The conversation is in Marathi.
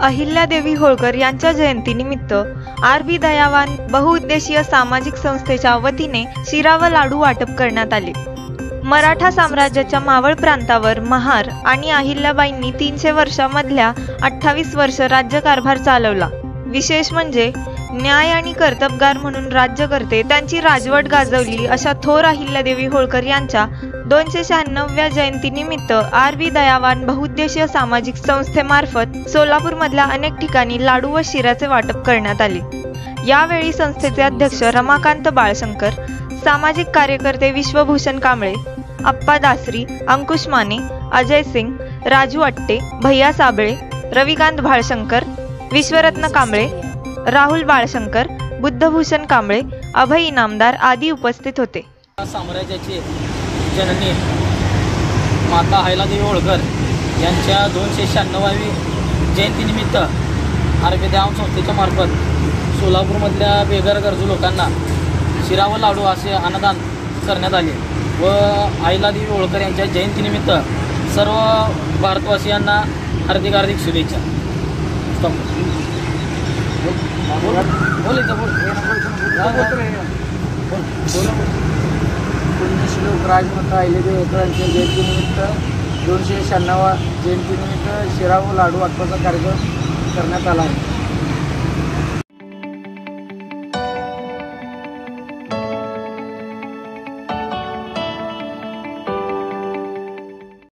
अहिल्यादेवी होळकर यांच्या जयंतीनिमित्त आर.बी. दयावान बहुउद्देशीय सामाजिक संस्थेच्या वतीने शिरा व लाडू वाटप करण्यात आले। मराठा साम्राज्याच्या मावळ प्रांतावर महार आणि अहिल्याबाईंनी 300 वर्षांमधल्या 28 वर्ष राज्यकारभार चालवला। विशेष म्हणजे न्याय आणि कर्तबगार म्हणून राज्यकर्ते त्यांची राजवट गाजवली अशा थोर अहिल्यादेवी होळकर यांच्या 296व्या जयंतीनिमित्त आर.बी. दयावान बहुउद्देशीय सामाजिक संस्थेमार्फत सोलापूरमधल्या अनेक ठिकाणी लाडू व शिऱ्याचे वाटप करण्यात आले। यावेळी संस्थेचे अध्यक्ष रमाकांत बाळशंकर, सामाजिक कार्यकर्ते विश्वभूषण कांबळे, अप्पा दासरी, अंकुश माने, अजय सिंग, राजू अट्टे, भैया साबळे, रविकांत भाळशंकर, विश्वरत्न कांबळे, राहुल बाळशंकर, बुद्धभूषण कांबळे, अभय इनामदार आदी उपस्थित होते। साम्राज्याचे जननी माता अहिल्यादेवी होळकर यांच्या 296वी जयंतीनिमित्त आर.बी. दयावान संस्थेच्या मार्फत सोलापूरमधल्या बेघर गरजू लोकांना शिरा व लाडू असे अन्नदान करण्यात आले व अहिल्यादेवी होळकर यांच्या जयंतीनिमित्त सर्व भारतवासियांना हार्दिक हार्दिक शुभेच्छा। पुण्यश्लोक राजमाता अहिल्यादेवी होळकर यांच्या जयंतीनिमित्त 296व्या जयंतीनिमित्त शिरा व लाडू वाटपाचा कार्यक्रम करण्यात आला आहे।